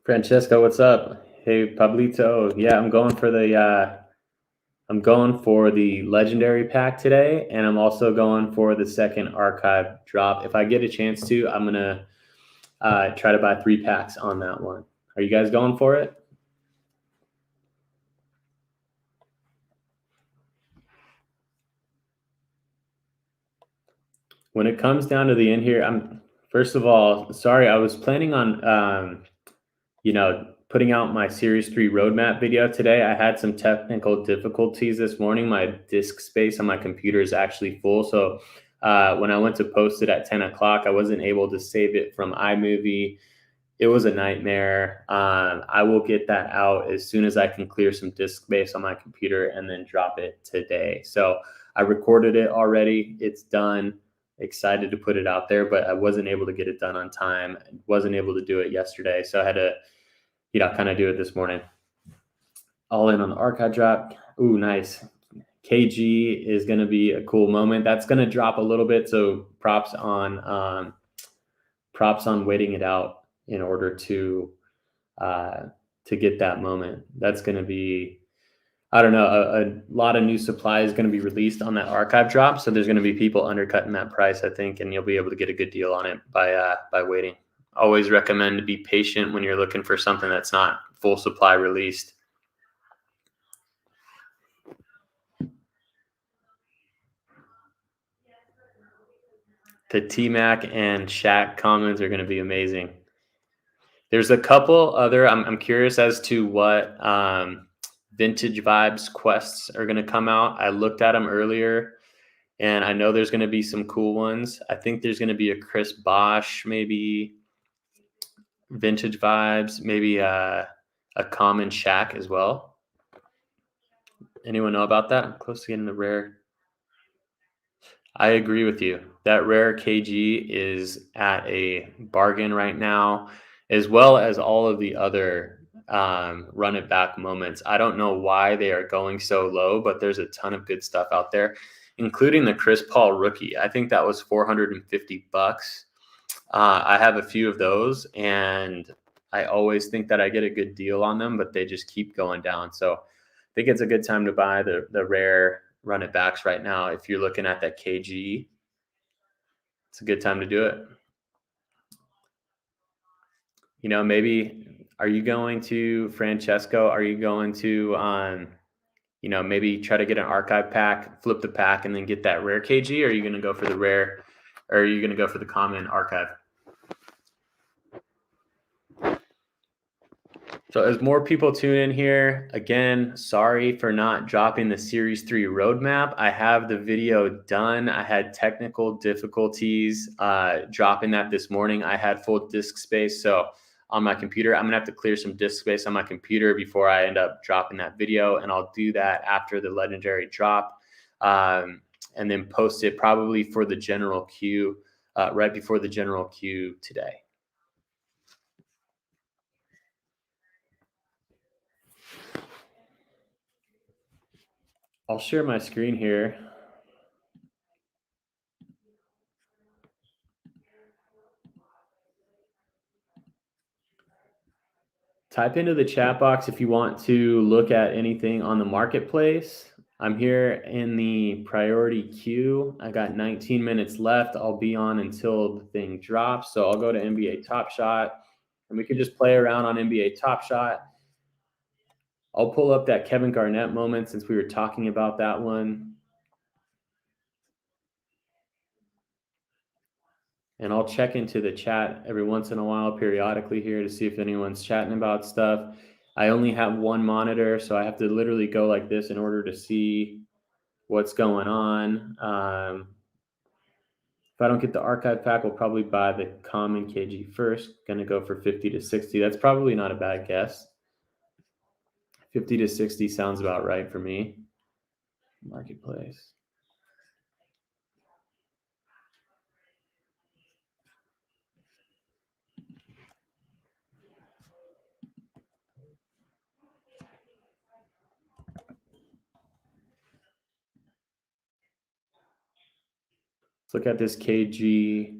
Francesco, what's up? Hey, Pablito. Yeah, I'm going for the legendary pack today, and I'm also going for the second archive drop. If I get a chance to, I'm gonna try to buy 3 packs on that one. Are you guys going for it? When it comes down to the end here, I'm first of all sorry. I was planning on putting out my Series 3 roadmap video today. I had some technical difficulties this morning. My disk space on my computer is actually full. So when I went to post it at 10 o'clock, I wasn't able to save it from iMovie. It was a nightmare. I will get that out as soon as I can clear some disk space on my computer and then drop it today. So I recorded it already. It's done. Excited to put it out there, but I wasn't able to get it done on time. Wasn't able to do it yesterday. So I had to kind of do it this morning. All in on the archive drop. Ooh, nice. KG is going to be a cool moment. That's going to drop a little bit. So props on waiting it out in order to get that moment. That's going to be, I don't know, a lot of new supply is going to be released on that archive drop. So there's going to be people undercutting that price, I think, and you'll be able to get a good deal on it by waiting. Always recommend to be patient when you're looking for something that's not full supply released. The T-Mac and Shaq comments are going to be amazing. There's a couple other, I'm curious as to what Vintage Vibes quests are going to come out. I looked at them earlier, and I know there's going to be some cool ones. I think there's going to be a Chris Bosh, maybe Vintage Vibes, maybe a common Shaq as well. Anyone know about that? I'm close to getting the rare. I agree with you. That rare KG is at a bargain right now, as well as all of the other run it back moments. I don't know why they are going so low, but there's a ton of good stuff out there, including the Chris Paul rookie. I think that was $450. I have a few of those, and I always think that I get a good deal on them, but they just keep going down. So I think it's a good time to buy the rare run it backs right now. If you're looking at that KG, it's a good time to do it. Maybe, are you going to, Francesco, are you going to, maybe try to get an archive pack, flip the pack, and then get that rare KG? Or are you going to go for the rare, or are you going to go for the common archive? So as more people tune in here, again, sorry for not dropping the Series 3 roadmap. I have the video done. I had technical difficulties dropping that this morning. I had full disk space. So on my computer, I'm going to have to clear some disk space on my computer before I end up dropping that video. And I'll do that after the legendary drop and then post it probably for the general queue right before the general queue today. I'll share my screen here. Type into the chat box if you want to look at anything on the marketplace. I'm here in the priority queue. I got 19 minutes left. I'll be on until the thing drops. So I'll go to NBA Top Shot, and we can just play around on NBA Top Shot. I'll pull up that Kevin Garnett moment since we were talking about that one. And I'll check into the chat every once in a while periodically here to see if anyone's chatting about stuff. I only have one monitor, so I have to literally go like this in order to see what's going on. If I don't get the archive pack, we'll probably buy the common KG first. Going to go for 50 to 60. That's probably not a bad guess. 50 to 60 sounds about right for me. Marketplace. Let's look at this KG.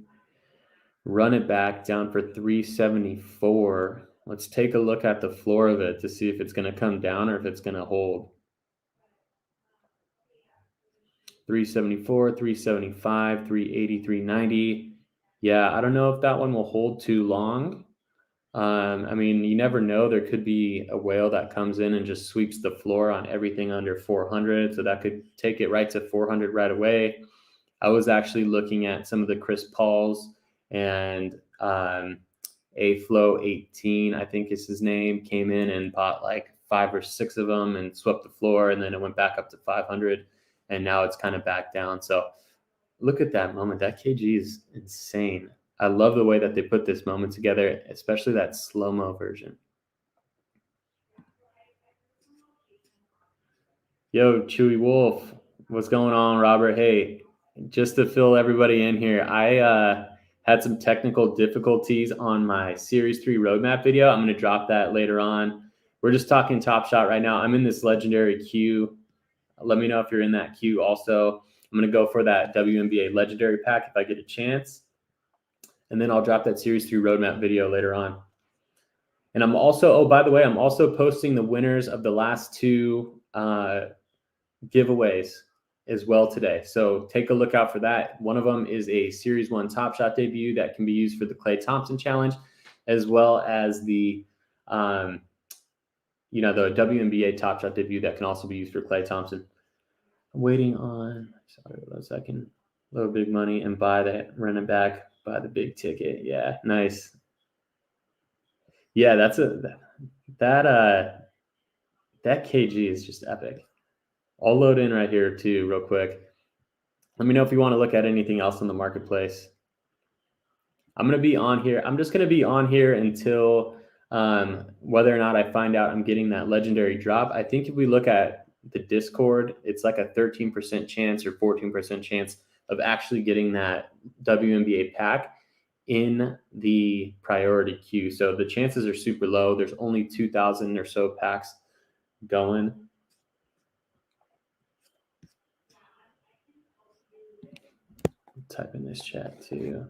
Run it back down for 374. Let's take a look at the floor of it to see if it's going to come down or if it's going to hold. 374, 375, 380, 390. Yeah, I don't know if that one will hold too long. I mean, you never know. There could be a whale that comes in and just sweeps the floor on everything under 400. So that could take it right to 400 right away. I was actually looking at some of the Chris Pauls and A Flow 18, I think is his name, came in and bought like 5 or 6 of them and swept the floor. And then it went back up to 500. And now it's kind of back down. So look at that moment. That KG is insane. I love the way that they put this moment together, especially that slow-mo version. Yo, Chewy Wolf, what's going on, Robert? Hey, just to fill everybody in here, I had some technical difficulties on my Series 3 roadmap video. I'm going to drop that later on. We're just talking Top Shot right now. I'm in this legendary queue. Let me know if you're in that queue also. I'm going to go for that WNBA legendary pack if I get a chance. And then I'll drop that Series 3 roadmap video later on. And I'm also, oh, by the way, I'm also posting the winners of the last 2 giveaways as well today. So take a look out for that. One of them is a Series 1 Top Shot debut that can be used for the Klay Thompson Challenge, as well as the, the WNBA Top Shot debut that can also be used for Klay Thompson. I'm waiting on, sorry, 1 second, little big money and buy that running back, buy the big ticket. Yeah, nice. Yeah, that KG is just epic. I'll load in right here too, real quick. Let me know if you want to look at anything else in the marketplace. I'm going to be on here. I'm just going to be on here until whether or not I find out I'm getting that legendary drop. I think if we look at the Discord, it's like a 13% chance or 14% chance of actually getting that WNBA pack in the priority queue. So the chances are super low. There's only 2,000 or so packs going. Type in this chat too.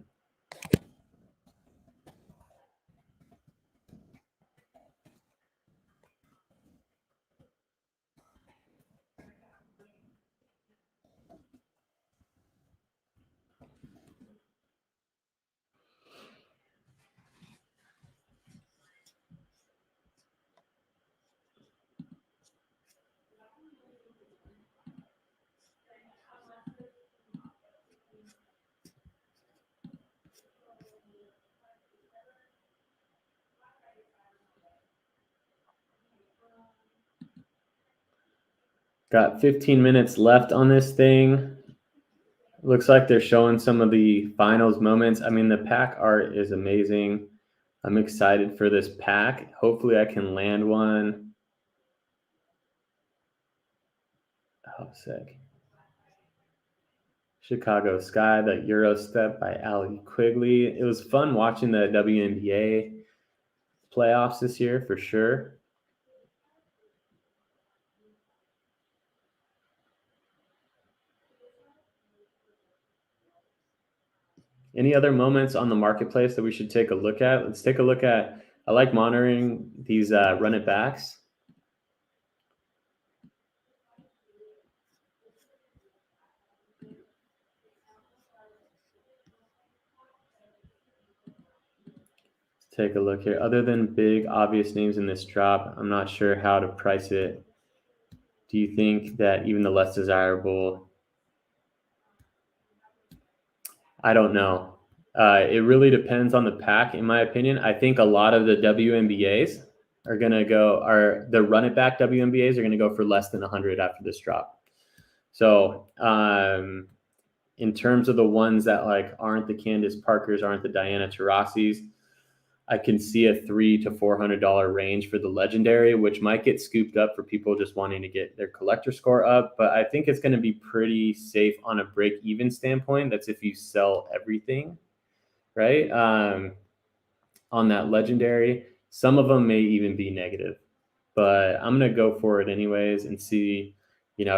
Got 15 minutes left on this thing. Looks like they're showing some of the finals moments. I mean, the pack art is amazing. I'm excited for this pack. Hopefully I can land one. Oh, sick. Chicago Sky, the Euro Step by Ali Quigley. It was fun watching the WNBA playoffs this year for sure. Any other moments on the marketplace that we should take a look at? Let's take a look at, I like monitoring these run it backs. Let's take a look here. Other than big obvious names in this drop, I'm not sure how to price it. Do you think that even the less desirable? I don't know. It really depends on the pack, in my opinion. I think a lot of the WNBAs are going to go, the run it back WNBAs are going to go for less than 100 after this drop. So in terms of the ones that like aren't the Candace Parkers, aren't the Diana Taurasi's, I can see a $300 to $400 range for the legendary, which might get scooped up for people just wanting to get their collector score up. But I think it's going to be pretty safe on a break-even standpoint. That's if you sell everything, right? On that legendary, some of them may even be negative, but I'm going to go for it anyways and see,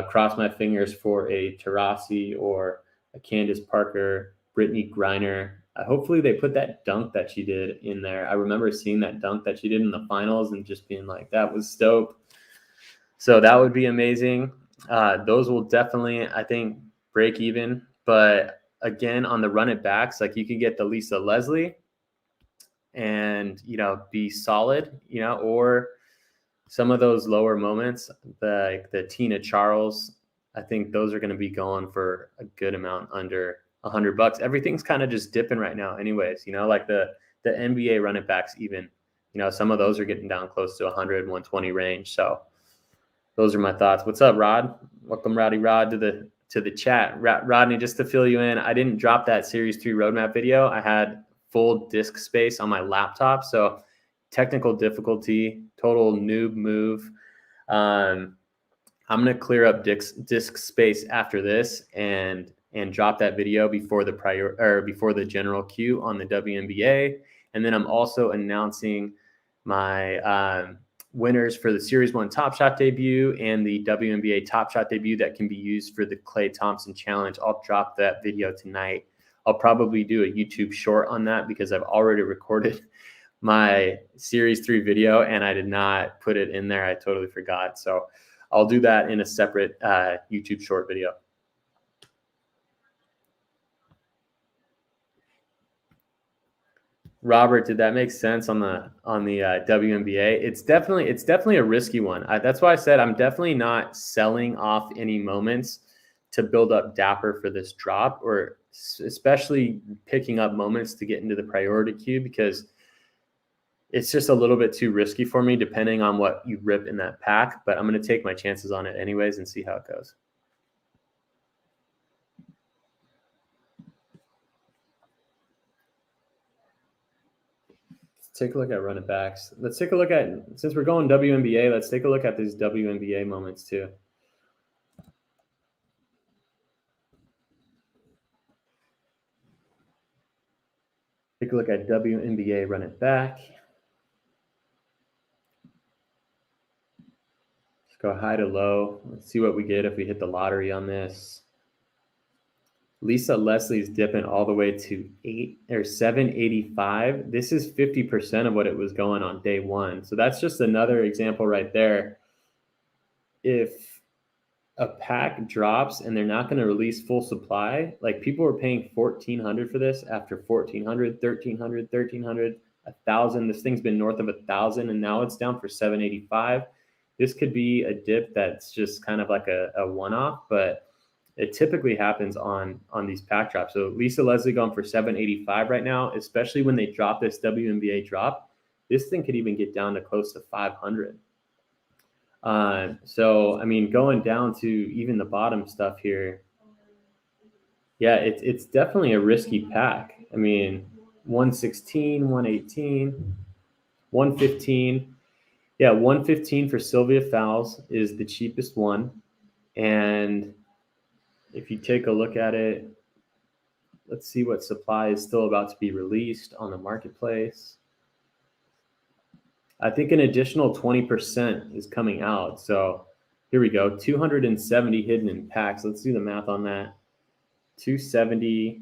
cross my fingers for a Taurasi or Candace Parker, Brittany Griner. Hopefully they put that dunk that she did in there. I remember seeing that dunk that she did in the finals and just being like, that was dope. So that would be amazing. Those will definitely, I think, break even. But again, on the run it backs, like you could get the Lisa Leslie and, be solid, or some of those lower moments, like the Tina Charles, I think those are going to be going for a good amount under $100. Everything's kind of just dipping right now anyways, like the NBA run it backs even, some of those are getting down close to 100, 120 range. So those are my thoughts. What's up, Rod? Welcome, Roddy Rod, to the chat. Rodney, just to fill you in, I didn't drop that Series 3 roadmap video. I had full disk space on my laptop, so technical difficulty, total noob move. I'm going to clear up disk space after this and drop that video before the general queue on the WNBA. And then I'm also announcing my winners for the Series 1 Top Shot debut and the WNBA Top Shot debut that can be used for the Klay Thompson Challenge. I'll drop that video tonight. I'll probably do a YouTube short on that because I've already recorded my Series 3 video and I did not put it in there. I totally forgot. So I'll do that in a separate YouTube short video. Robert, did that make sense on the WNBA? It's definitely a risky one. That's why I said I'm definitely not selling off any moments to build up Dapper for this drop, or especially picking up moments to get into the priority queue, because it's just a little bit too risky for me depending on what you rip in that pack. But I'm going to take my chances on it anyways and see how it goes. Take a look at run it backs. Let's take a look at, since we're going WNBA, let's take a look at these WNBA moments too. Take a look at WNBA run it back. Let's go high to low. Let's see what we get if we hit the lottery on this. Lisa Leslie's dipping all the way to 785. This is 50% of what it was going on day one. So that's just another example right there. If a pack drops and they're not going to release full supply, like people were paying $1,400 for this after $1,400, $1,300, $1,300, $1,000. This thing's been north of $1,000 and now it's down for $785. This could be a dip that's just kind of like a one-off, but it typically happens on these pack drops. So Lisa Leslie going for $785 right now, especially when they drop this WNBA drop. This thing could even get down to close to $500. So, I mean, going down to even the bottom stuff here, yeah, it's definitely a risky pack. I mean, 116, 118, 115. Yeah, 115 for Sylvia Fowles is the cheapest one. And if you take a look at it, let's see what supply is still about to be released on the marketplace. I think an additional 20% is coming out. So here we go, 270 hidden in packs. Let's do the math on that. 270.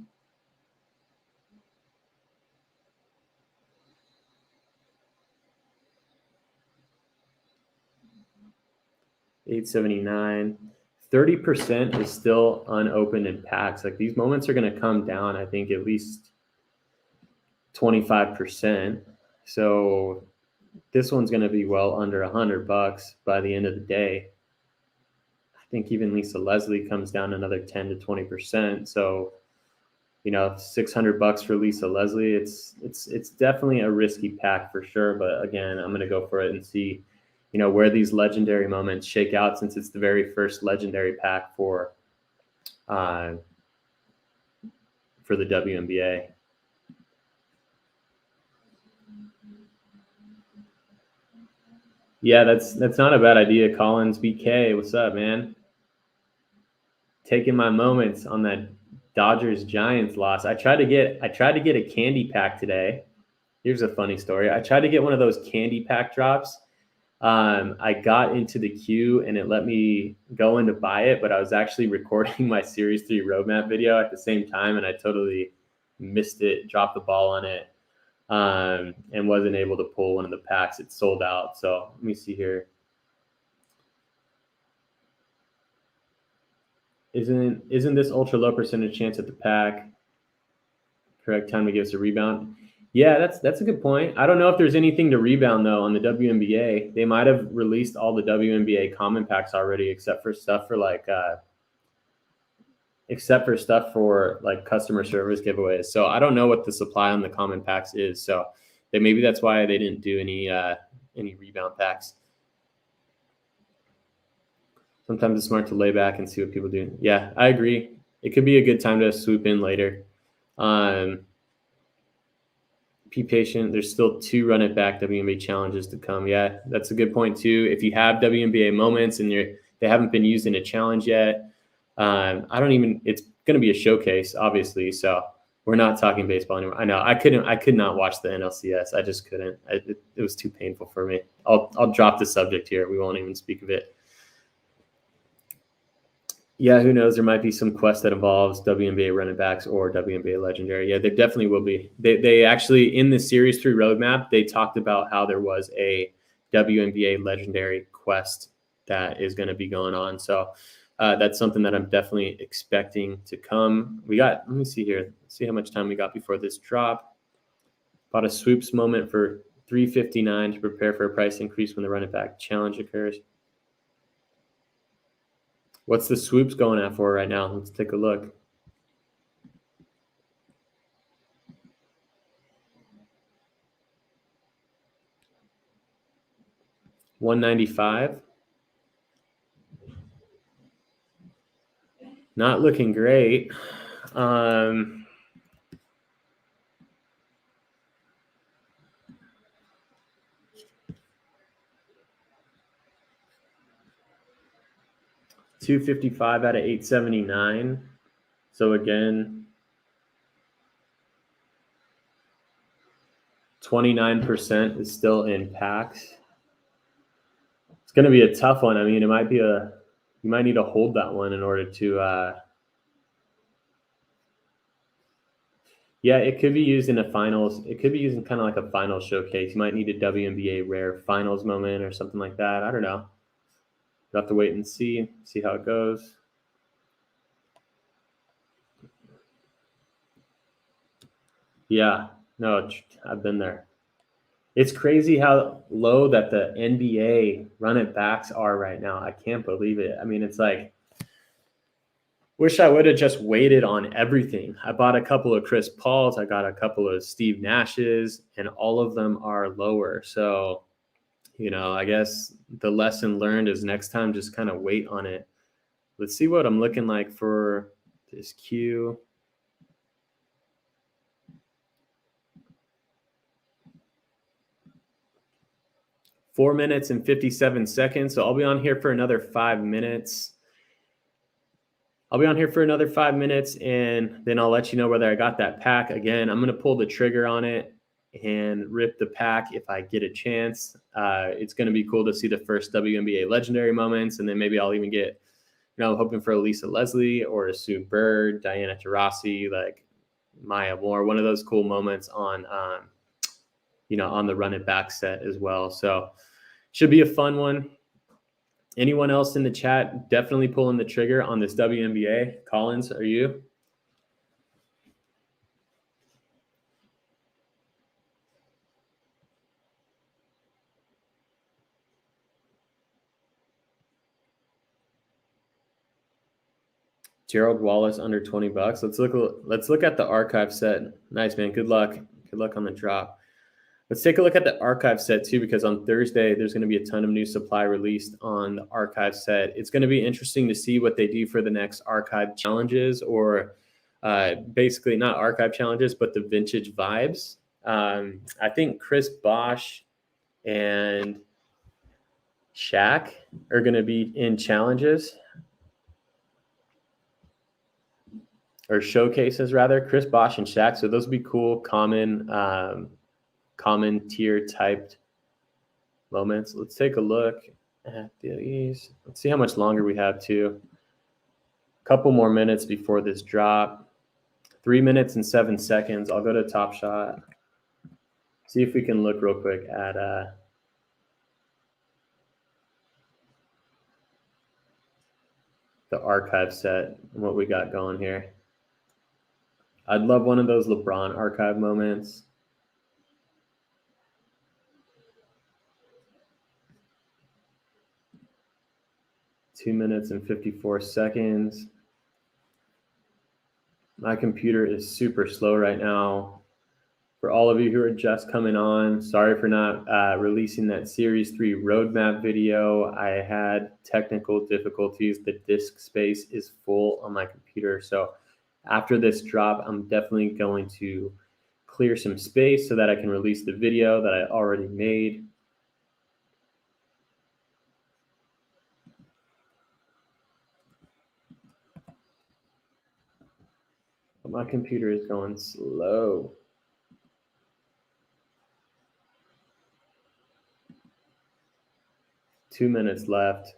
$879. 30% is still unopened in packs. Like these moments are going to come down, I think, at least 25%. So this one's going to be well under $100 by the end of the day. I think even Lisa Leslie comes down another 10 to 20%. So, $600 for Lisa Leslie. It's definitely a risky pack for sure. But again, I'm going to go for it and see where these legendary moments shake out, since it's the very first legendary pack for the WNBA. Yeah, that's not a bad idea. Collins BK, what's up, man? Taking my moments on that Dodgers Giants loss. I tried to get a candy pack today. Here's a funny story. I tried to get one of those candy pack drops. I got into the queue and it let me go in to buy it, but I was actually recording my Series 3 roadmap video at the same time, and I totally missed it, dropped the ball on it, and wasn't able to pull one of the packs. It sold out. So let me see here. Isn't this ultra low percentage chance at the pack? Correct time to give us a rebound. Yeah, that's a good point. I don't know if there's anything to rebound though on the WNBA. They might have released all the WNBA common packs already, except for stuff for like customer service giveaways. So I don't know what the supply on the common packs is. So maybe that's why they didn't do any rebound packs. Sometimes it's smart to lay back and see what people do. Yeah, I agree. It could be a good time to swoop in later. Be patient. There's still 2 run it back WNBA challenges to come. Yeah, that's a good point too. If you have WNBA moments and they haven't been used in a challenge yet, it's going to be a showcase, obviously. So we're not talking baseball anymore. I know I could not watch the NLCS. I just couldn't. It was too painful for me. I'll drop the subject here. We won't even speak of it. Yeah, who knows? There might be some quest that involves WNBA running backs or WNBA legendary. Yeah, there definitely will be. They actually, in the Series 3 roadmap, they talked about how there was a WNBA legendary quest that is going to be going on. So that's something that I'm definitely expecting to come. Let me see here. Let's see how much time we got before this drop. Bought a swoops moment for $3.59 to prepare for a price increase when the run it back challenge occurs. What's the swoops going at for right now? Let's take a look. $195. Not looking great. $255 out of $879. So again, 29% is still in packs. It's going to be a tough one. I mean, you might need to hold that one in order to. Yeah, it could be used in a finals. It could be used in kind of like a final showcase. You might need a WNBA rare finals moment or something like that. I don't know. You'll have to wait and see how it goes. Yeah, no, I've been there. It's crazy how low that the NBA run it backs are right now. I can't believe it. I mean, it's like, wish I would have just waited on everything. I bought a couple of Chris Pauls. I got a couple of Steve Nashes, and all of them are lower. So, I guess the lesson learned is next time, just kind of wait on it. Let's see what I'm looking like for this queue. Four minutes and 57 seconds. So I'll be on here for another 5 minutes. And then I'll let you know whether I got that pack. Again, I'm going to pull the trigger on it and rip the pack if I get a chance. It's going to be cool to see the first WNBA legendary moments, and then maybe I'll even get, hoping for a Lisa Leslie or a Sue Bird, Diana Taurasi, like Maya Moore, one of those cool moments on the run it back set as well. So should be a fun one. Anyone else in the chat definitely pulling the trigger on this WNBA? Collins, are you? Gerald Wallace under $20. Let's look at the archive set. Nice, man. Good luck. Good luck on the drop. Let's take a look at the archive set too, because on Thursday, there's going to be a ton of new supply released on the archive set. It's going to be interesting to see what they do for the next archive challenges, or basically not archive challenges, but the vintage vibes. I think Chris Bosh and Shaq are going to be in challenges, or showcases rather. Chris Bosh and Shaq. So those would be cool, common tier typed moments. Let's take a look at these. Let's see how much longer we have too. Couple more minutes before this drop. 3 minutes and 7 seconds. I'll go to Top Shot. See if we can look real quick at the archive set and what we got going here. I'd love one of those LeBron archive moments. Two minutes and 54 seconds. My computer is super slow right now. For all of you who are just coming on, sorry for not releasing that Series 3 roadmap video. I had technical difficulties. The disk space is full on my computer. So after this drop, I'm definitely going to clear some space so that I can release the video that I already made. But my computer is going slow. Two minutes left.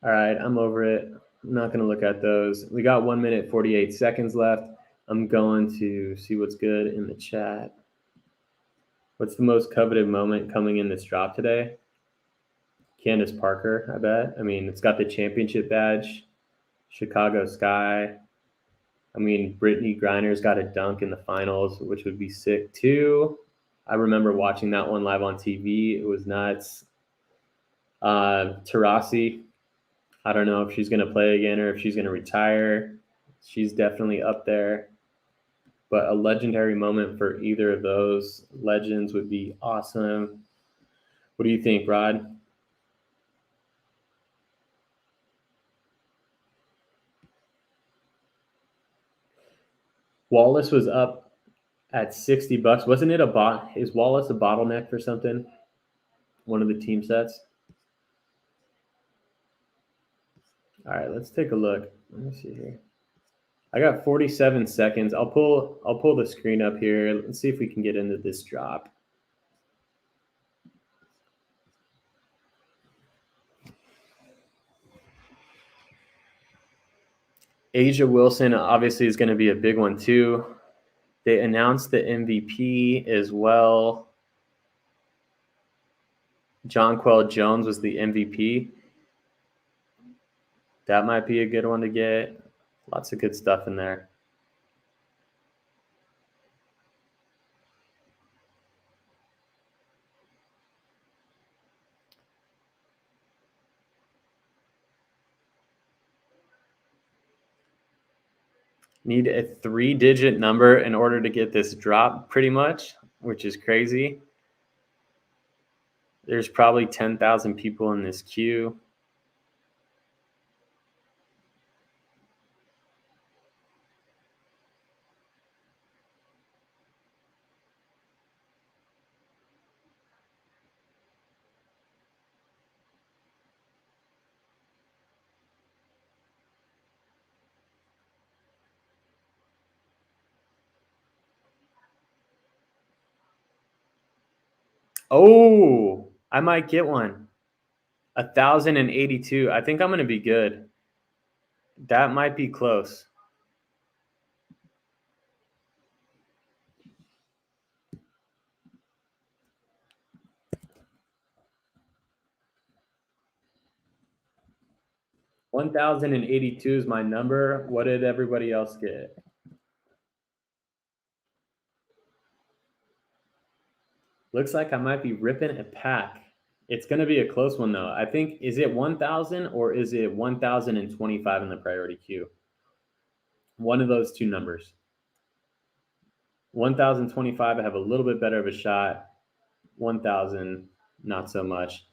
All right, I'm over it. I'm not going to look at those. We got 1 minute, 48 seconds left. I'm going to see what's good in the chat. What's the most coveted moment coming in this drop today? Candace Parker, I bet. I mean, it's got the championship badge. Chicago Sky. I mean, Brittany Griner's got a dunk in the finals, which would be sick too. I remember watching that one live on TV. It was nuts. Taurasi, I don't know if she's going to play again or if she's going to retire. She's definitely up there. But a legendary moment for either of those legends would be awesome. What do you think, Rod? Wallace was up at $60. Wasn't it is Wallace a bottleneck for something? One of the team sets? All right, let's take a look. Let me see here. I got 47 seconds. I'll pull the screen up here. Let's see if we can get into this drop. Asia Wilson obviously is going to be a big one too. They announced the MVP as well. Jonquel Jones was the MVP. That might be a good one to get. Lots of good stuff in there. Need a 3-digit number in order to get this drop, pretty much, which is crazy. There's probably 10,000 people in this queue. Oh, I might get one. 1,082. I think I'm going to be good. That might be close. $1,082 is my number. What did everybody else get? Looks like I might be ripping a pack. It's going to be a close one, though. I think, is it 1,000 or is it 1,025 in the priority queue? One of those two numbers. 1,025, I have a little bit better of a shot. 1,000, not so much.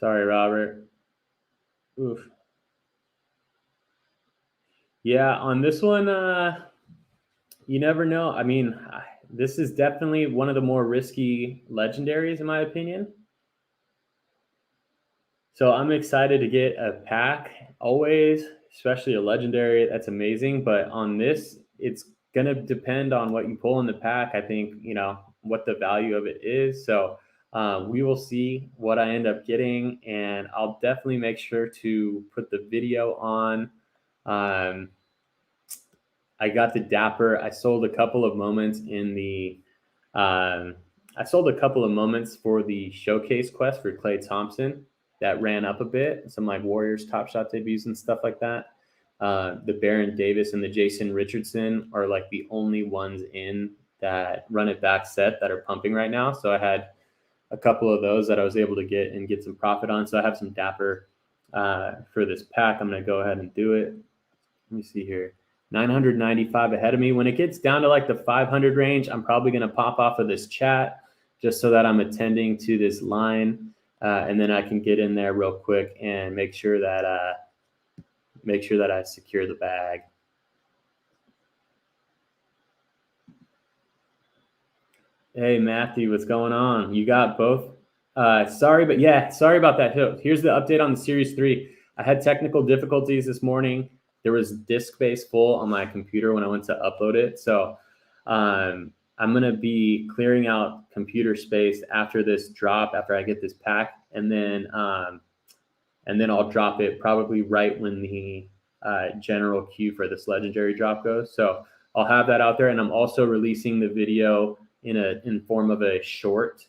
Sorry, Robert. Oof. Yeah, on this one, you never know. I mean, this is definitely one of the more risky legendaries, in my opinion. So I'm excited to get a pack always, especially a legendary. That's amazing. But on this, it's going to depend on what you pull in the pack. I think, what the value of it is. So we will see what I end up getting. And I'll definitely make sure to put the video on. I got the Dapper. I sold a couple of moments in the. I sold a couple of moments for the showcase quest for Klay Thompson that ran up a bit. Some like Warriors Top Shot debuts and stuff like that. The Baron Davis and the Jason Richardson are like the only ones in that run it back set that are pumping right now. So I had a couple of those that I was able to get and get some profit on. So I have some Dapper for this pack. I'm going to go ahead and do it. Let me see here. 995 ahead of me. When it gets down to like the 500 range, I'm probably going to pop off of this chat just so that I'm attending to this line. And then I can get in there real quick and make sure that I secure the bag. Hey, Matthew, what's going on? You got both? Sorry about that. Here's the update on the Series 3. I had technical difficulties this morning. There was disk space full on my computer when I went to upload it. So I'm going to be clearing out computer space after this drop, after I get this pack. And then I'll drop it probably right when the general queue for this legendary drop goes. So I'll have that out there. And I'm also releasing the video in form of a short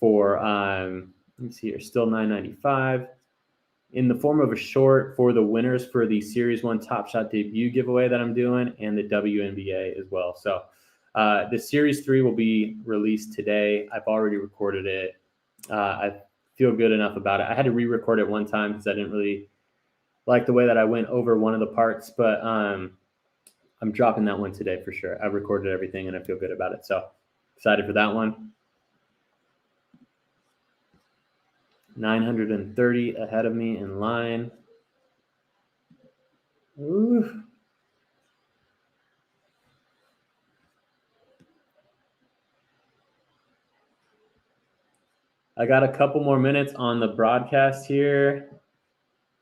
for, let me see here, still $9.95. In the form of a short for the winners for the Series 1 Top Shot debut giveaway that I'm doing and the WNBA as well. So the Series 3 will be released today. I've already recorded it. I feel good enough about it. I had to re-record it one time because I didn't really like the way that I went over one of the parts, but I'm dropping that one today for sure. I've recorded everything and I feel good about it. So excited for that one. 930 ahead of me in line. Ooh. I got a couple more minutes on the broadcast here.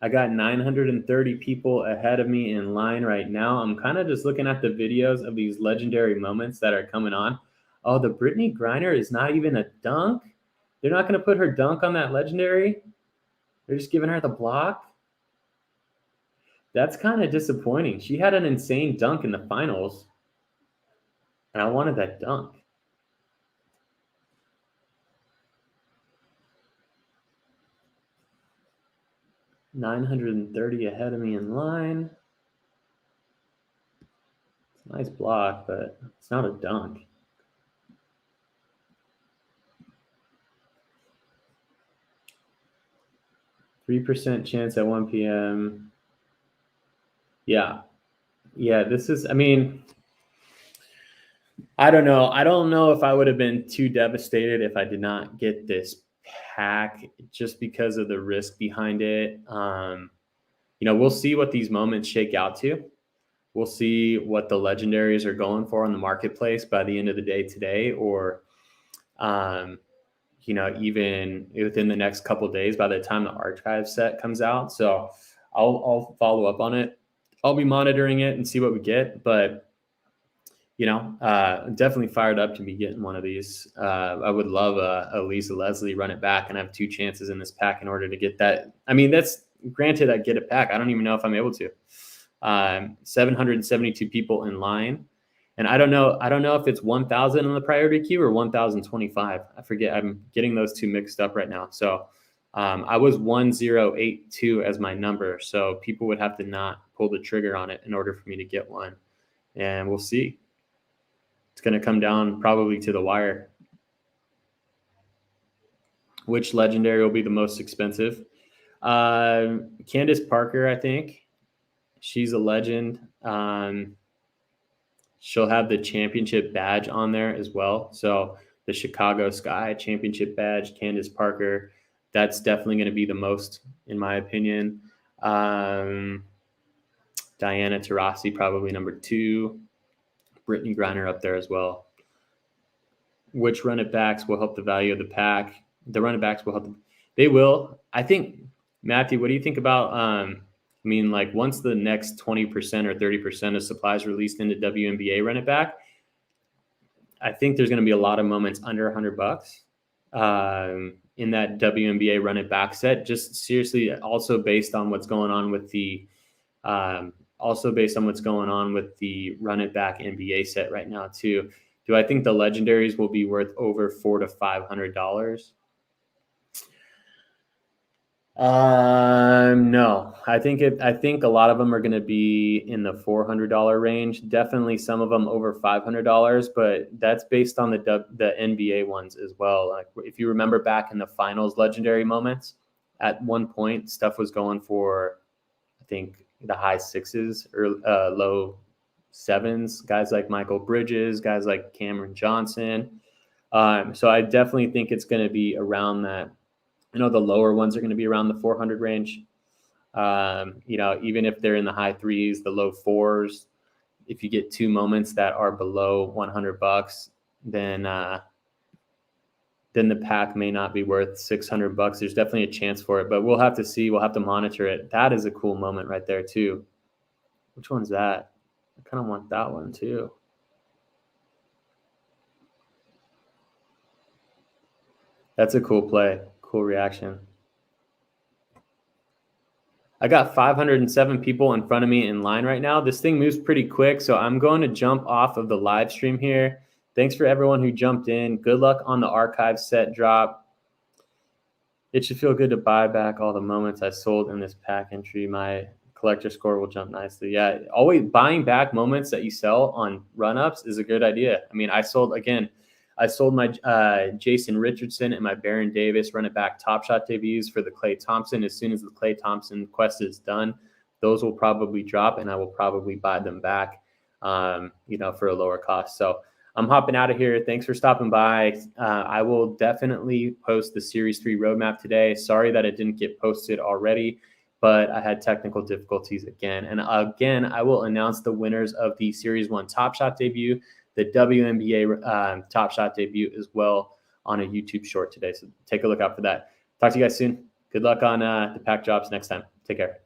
I got 930 people ahead of me in line right now. I'm kind of just looking at the videos of these legendary moments that are coming on. Oh, the Brittany Griner is not even a dunk. They're not going to put her dunk on that legendary. They're just giving her the block. That's kind of disappointing. She had an insane dunk in the finals, and I wanted that dunk. $930 ahead of me in line. It's a nice block, but it's not a dunk. %3 chance at 1 p.m. Yeah. This is, I mean, I don't know. I don't know if I would have been too devastated if I did not get this pack just because of the risk behind it. We'll see what these moments shake out to. We'll see what the legendaries are going for on the marketplace by the end of the day today, or, even within the next couple of days by the time the archive set comes out. So I'll follow up on it. I'll be monitoring it and see what we get, but definitely fired up to be getting one of these. I would love a Lisa Leslie run it back and have 2 chances in this pack in order to get that. I mean, that's granted I get it back. I don't even know if I'm able to. 772 people in line. And I don't know if it's 1,000 in the priority queue or 1,025. I forget. I'm getting those two mixed up right now. So I was 1082 as my number. So people would have to not pull the trigger on it in order for me to get one. And we'll see. It's going to come down probably to the wire. Which legendary will be the most expensive? Candace Parker, I think. She's a legend. She'll have the championship badge on there as well. So the Chicago Sky championship badge, Candace Parker. That's definitely going to be the most, in my opinion. Diana Taurasi, probably number 2. Brittany Griner up there as well. Which running backs will help the value of the pack? The running backs will help. They will. I think, Matthew, what do you think about, I mean, like once the next 20% or 30% of supplies released into WNBA running back, I think there's going to be a lot of moments under $100 in that WNBA running back set. Just seriously, also based on what's going on with the running back NBA set right now too. Do I think the legendaries will be worth over $400 to $500? No, I think a lot of them are going to be in the $400 range. Definitely some of them over $500, but that's based on the NBA ones as well. Like if you remember back in the finals legendary moments, at one point stuff was going for, I think, the high 6s or low 7s. Guys like Michael Bridges, guys like Cameron Johnson. So I definitely think it's going to be around that. The lower ones are going to be around the 400 range. Even if they're in the high 3s, the low 4s, if you get 2 moments that are below $100, then the pack may not be worth $600. There's definitely a chance for it, but we'll have to see. We'll have to monitor it. That is a cool moment right there too. Which one's that? I kind of want that one too. That's a cool play. Cool reaction. I got 507 people in front of me in line right now. This thing moves pretty quick, so I'm going to jump off of the live stream here. Thanks for everyone who jumped in. Good luck on the archive set drop. It should feel good to buy back all the moments I sold in this pack entry. My collector score will jump nicely. Yeah, always buying back moments that you sell on run-ups is a good idea. I mean, I sold my Jason Richardson and my Baron Davis run it back Top Shot debuts for the Klay Thompson. As soon as the Klay Thompson quest is done, those will probably drop, and I will probably buy them back, for a lower cost. So I'm hopping out of here. Thanks for stopping by. I will definitely post the Series 3 roadmap today. Sorry that it didn't get posted already, but I had technical difficulties again. And again, I will announce the winners of the Series 1 Top Shot debut, the WNBA Top Shot debut as well on a YouTube short today. So take a look out for that. Talk to you guys soon. Good luck on the pack drops next time. Take care.